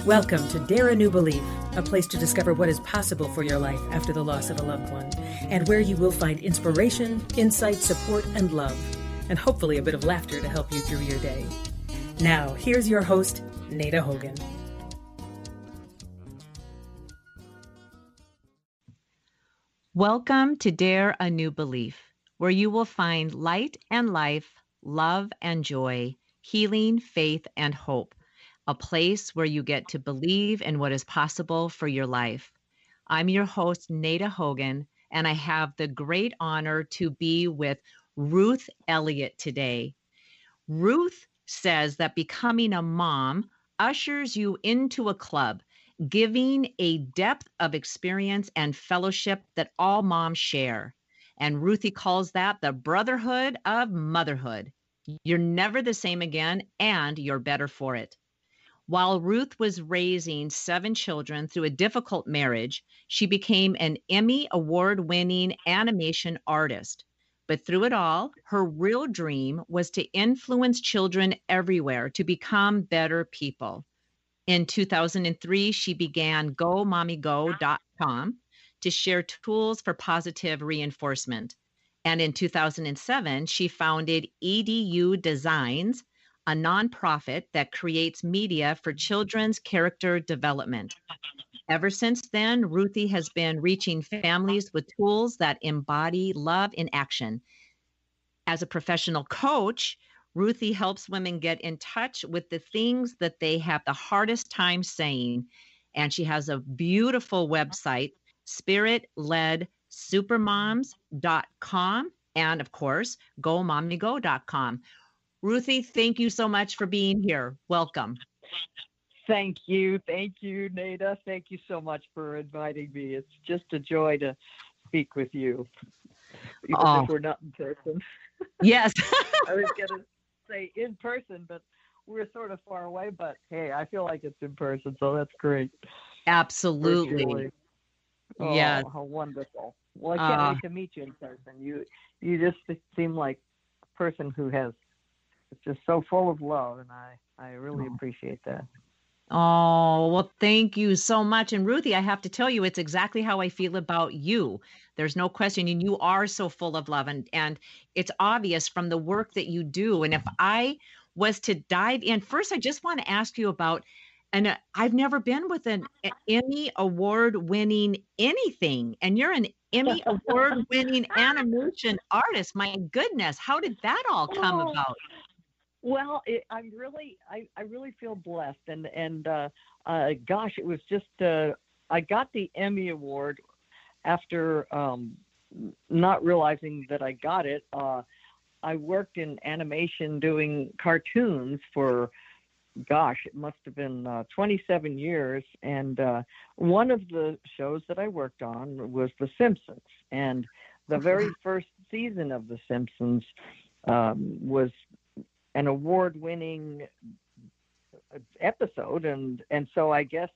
Welcome to Dare a New Belief, a place to discover what is possible for your life after the loss of a loved one, and where you will find inspiration, insight, support, and love, and hopefully a bit of laughter to help you through your day. Now, here's your host, Nada Hogan. Welcome to Dare a New Belief, where you will find light and life, love and joy, healing, faith, and hope. A place where you get to believe in what is possible for your life. I'm your host, Nada Hogan, and I have the great honor to be with Ruth Elliott today. Ruth says that becoming a mom ushers you into a club, giving a depth of experience and fellowship that all moms share. And Ruthie calls that the Brotherhood of Motherhood. You're never the same again, and you're better for it. While Ruth was raising 7 children through a difficult marriage, she became an Emmy Award Winning animation artist. But through it all, her real dream was to influence children everywhere to become better people. In 2003, she began GoMommyGo.com to share tools for positive reinforcement. And in 2007, she founded EDU Designs, a nonprofit that creates media for children's character development. Ever since then, Ruthie has been reaching families with tools that embody love in action. As a professional coach, Ruthie helps women get in touch with the things that they have the hardest time saying. And she has a beautiful website, spiritledsupermoms.com, and of course, gomommygo.com. Ruthie, thank you so much for being here. Welcome. Thank you, Nada. Thank you so much for inviting me. It's just a joy to speak with you, even if we're not in person. Yes. I was going to say in person, but we're sort of far away. But hey, I feel like it's in person, so that's great. Absolutely. Virtually. Oh, yes. How wonderful. Well, I can't wait to meet you in person. You just seem like a person who has it's just so full of love, and I really appreciate that. Oh, well, thank you so much. And Ruthie, I have to tell you, it's exactly how I feel about you. There's no question. And you are so full of love. And it's obvious from the work that you do. And if I was to dive in, first, I just want to ask you about, and I've never been with an Emmy Award winning anything. And you're an Emmy Award winning animation artist. My goodness, how did that all come about? Well, I really feel blessed, and gosh, it was just I got the Emmy Award after not realizing that I got it. I worked in animation doing cartoons for, gosh, it must have been 27 years, and one of the shows that I worked on was The Simpsons, and the very first season of The Simpsons was an award-winning episode, and so I guess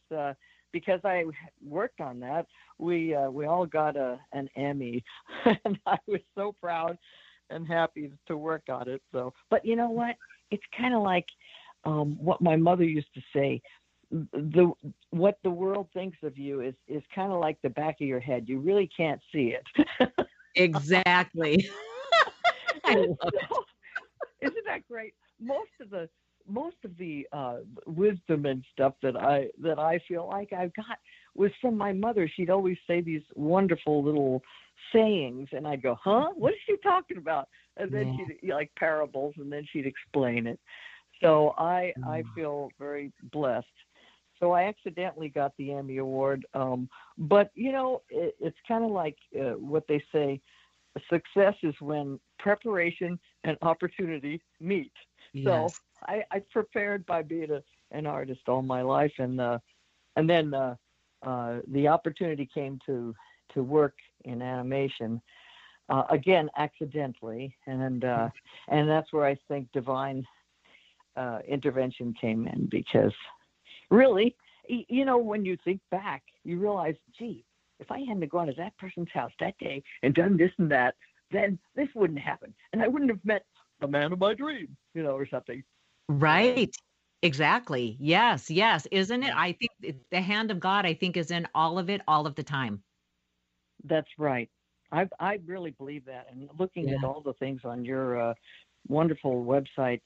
because I worked on that, we all got an Emmy, and I was so proud and happy to work on it. So, but you know what? It's kind of like what my mother used to say. What the world thinks of you is kind of like the back of your head. You really can't see it. Exactly. I love it. Isn't that great? Most of the wisdom and stuff that I feel like I've got was from my mother. She'd always say these wonderful little sayings, and I'd go, "Huh? What is she talking about?" And then she'd like parables, and then she'd explain it. So I feel very blessed. So I accidentally got the Emmy Award, but it's kind of like what they say. Success is when preparation and opportunity meet. Yes. So I prepared by being an artist all my life, and then the opportunity came to work in animation again accidentally, and that's where I think divine intervention came in, because really, when you think back, you realize, gee, if I hadn't gone to that person's house that day and done this and that, then this wouldn't happen. And I wouldn't have met the man of my dream, or something. Right. Exactly. Yes, yes. Isn't it? I think the hand of God, I think, is in all of it, all of the time. That's right. I really believe that. And looking Yeah. at all the things on your wonderful website,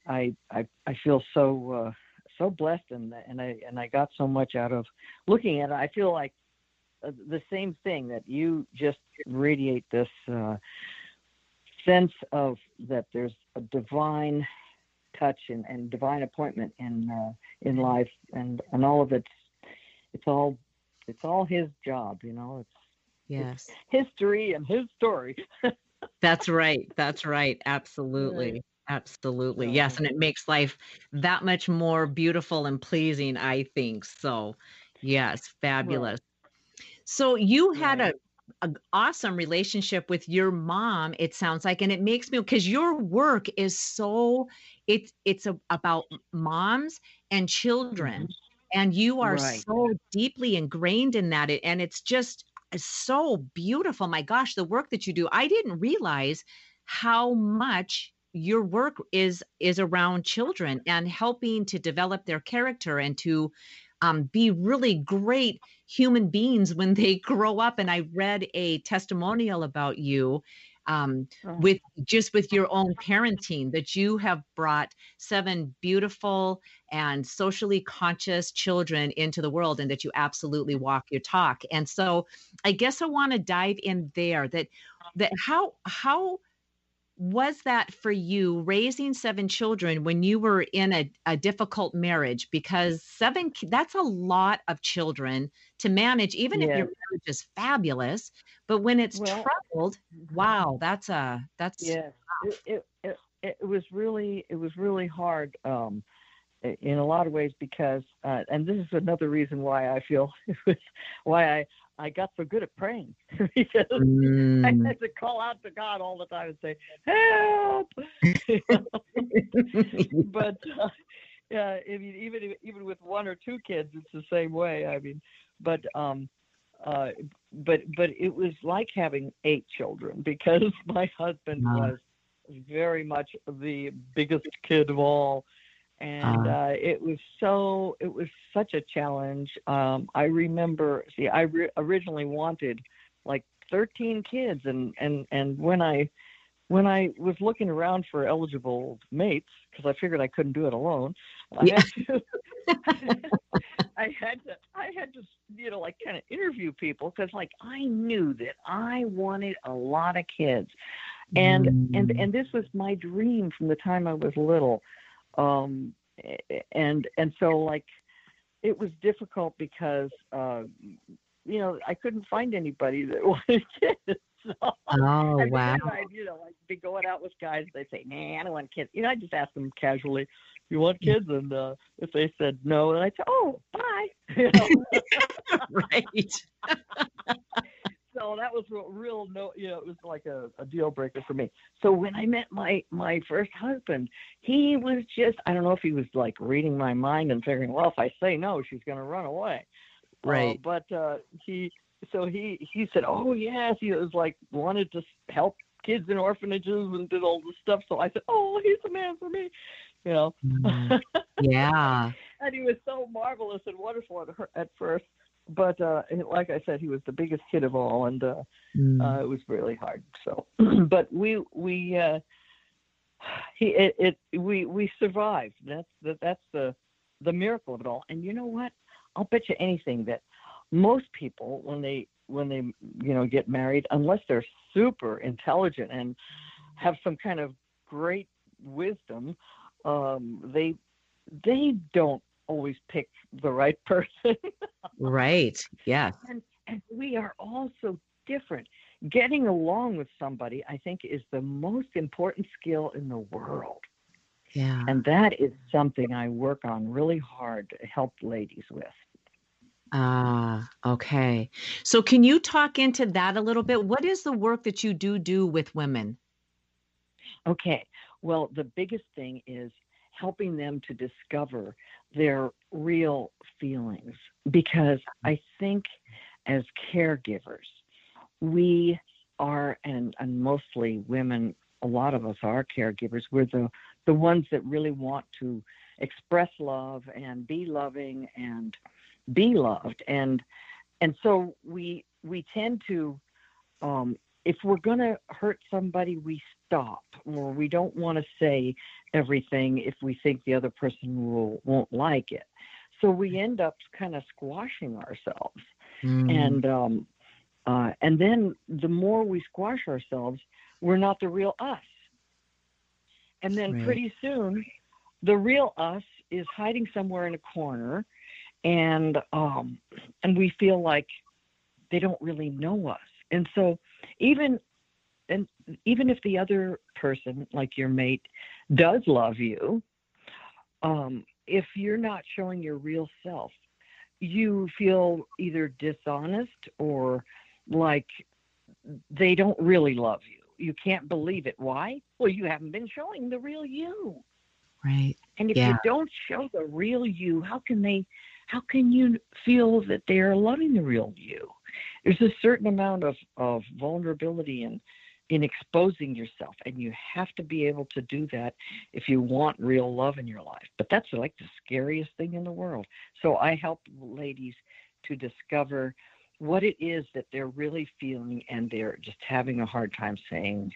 I feel so blessed, and I got so much out of looking at it. I feel like the same thing, that you just radiate this sense of that there's a divine touch and divine appointment in life, and all of it's all his job, it's Yes. history and his story. That's right. That's right. Right. Absolutely. Absolutely. Yes, So and it makes life that much more beautiful and pleasing, I think. So, yes, right, fabulous. So you had right. a awesome relationship with your mom, it sounds like, and it makes me, because your work is so, about moms and Hmm. children, and you are Right. so deeply ingrained in that, and it's just so beautiful. My gosh, the work that you do, I didn't realize how much your work is around children and helping to develop their character and to be really great human beings when they grow up. And I read a testimonial about you, Oh, with your own parenting, that you have brought 7 beautiful and socially conscious children into the world, and that you absolutely walk your talk. And so I guess I want to dive in there, that how was that for you, raising 7 children when you were in a difficult marriage? Because that's a lot of children to manage, even if your yes. marriage is fabulous, but when it's Well, troubled, wow, that's yes. It was really hard, in a lot of ways, because and this is another reason why I feel it was why I got so good at praying, because I Mm. had to call out to God all the time and say, "Help!" You know? But yeah, I mean, even with one or two kids, it's the same way. I mean, but uh, but it was like having 8 children, because my husband Uh, was very much the biggest kid of all, and uh, it was such a challenge. I remember, see, originally wanted like 13 kids, and when I was looking around for eligible mates, because I figured I couldn't do it alone, I yeah. had to I had to, like, kind of interview people, because like I knew that I wanted a lot of kids, and Mm. this was my dream from the time I was little. um and so, like, it was difficult because I couldn't find anybody that wanted kids. So, Oh, I mean, wow. then I'd, like, be going out with guys. They'd say, "Nah, I don't want kids." I just asked them casually, "You want kids?" And if they said no, then I'd say, "Oh, bye." Right. So that was real, no, it was like a deal breaker for me. So when I met my first husband, he was just, I don't know if he was like reading my mind and figuring, well, if I say no, she's going to run away. Right. But he said, oh yes, he was like wanted to help kids in orphanages and did all this stuff. So I said, oh, he's the man for me, you know. Mm. Yeah. And he was so marvelous and wonderful at first. But like I said, he was the biggest kid of all, and Mm. it was really hard. So, but we survived. That's the miracle of it all. And you know what? I'll bet you anything that most people, when they get married, unless they're super intelligent and have some kind of great wisdom, they don't always pick the right person. Right. Yes. And we are all so different. Getting along with somebody, I think, is the most important skill in the world. Yeah. And that is something I work on really hard to help ladies with. Ah, okay. So can you talk into that a little bit? What is the work that you do with women? Okay. Well, the biggest thing is helping them to discover their real feelings, because I think as caregivers, we are, and mostly women, a lot of us are caregivers. We're the ones that really want to express love and be loving and be loved. And so we tend to, if we're going to hurt somebody, we stop, or we don't want to say everything if we think the other person won't like it. So we end up kind of squashing ourselves. And then the more we squash ourselves, we're not the real us. And then pretty soon, the real us is hiding somewhere in a corner, and we feel like they don't really know us. And so even if the other person, like your mate, does love you, if you're not showing your real self, you feel either dishonest or like they don't really love you. You can't believe it. Why? Well, you haven't been showing the real you. Right. And if you don't show the real you, how can you feel that they are loving the real you? There's a certain amount of vulnerability in exposing yourself, and you have to be able to do that if you want real love in your life. But that's like the scariest thing in the world. So I help ladies to discover what it is that they're really feeling and they're just having a hard time saying.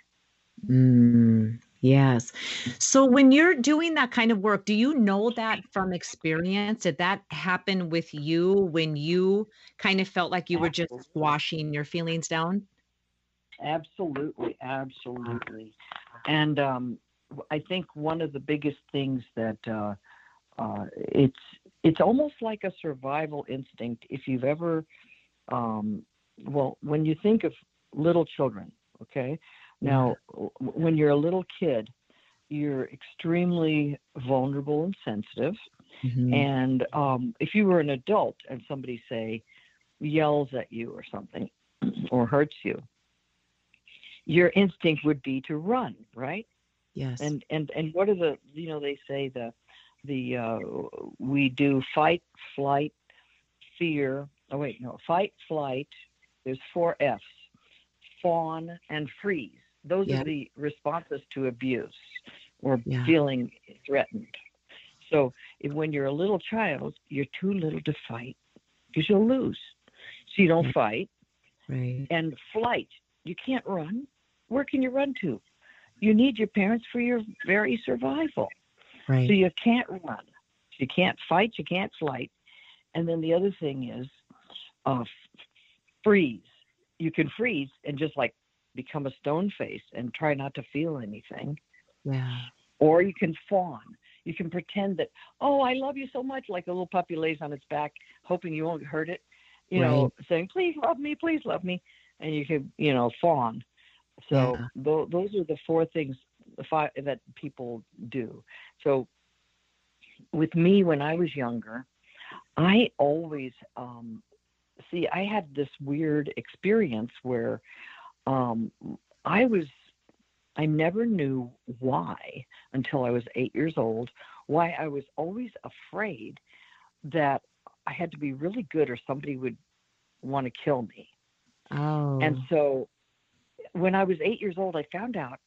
Yes. So when you're doing that kind of work, do you know that from experience? Did that happen with you when you kind of felt like you were just squashing your feelings down? Absolutely. And I think one of the biggest things that it's almost like a survival instinct. If you've ever, when you think of little children, okay? Now, when you're a little kid, you're extremely vulnerable and sensitive. And if you were an adult and somebody, say, yells at you or something or hurts you, your instinct would be to run, right? Yes. And what are they say we do fight, flight, fear. Fight, flight. There's 4 F's: fawn and freeze. Those are the responses to abuse or feeling threatened. So when you're a little child, you're too little to fight because you'll lose. So you don't fight. Right. And flight, you can't run. Where can you run to? You need your parents for your very survival. Right. So you can't run. You can't fight. You can't flight. And then the other thing is freeze. You can freeze and just like become a stone face and try not to feel anything. Yeah. Or you can fawn. You can pretend that, oh, I love you so much, like a little puppy lays on its back, hoping you won't hurt it, saying, please love me, please love me. And you can, fawn. So those are the 4 things, the 5 that people do. So with me, when I was younger, I always, I had this weird experience where I never knew why until I was 8 years old, why I was always afraid that I had to be really good or somebody would want to kill me. Oh. And so when I was 8 years old, I found out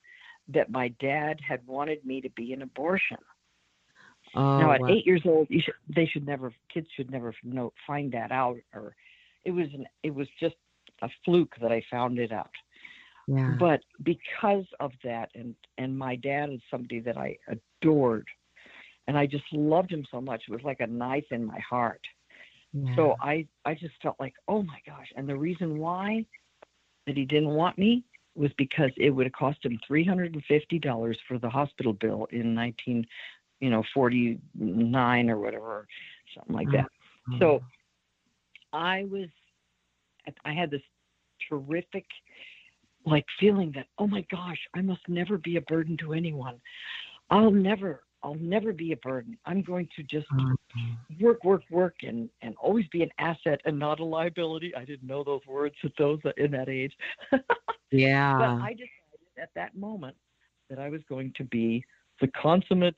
that my dad had wanted me to be an abortion. Now, at 8 years old, kids should never find that out, or it was just a fluke that I found it out. Yeah. But because of that, and my dad is somebody that I adored, and I just loved him so much, it was like a knife in my heart. Yeah. So I just felt like, oh my gosh. And the reason why that he didn't want me was because it would have cost him $350 for the hospital bill in 1949 or whatever, something like that. So I had this terrific feeling that, oh my gosh, I must never be a burden to anyone. I'll never be a burden. I'm going to just work and always be an asset and not a liability. I didn't know those words in that age. Yeah. But I decided at that moment that I was going to be the consummate,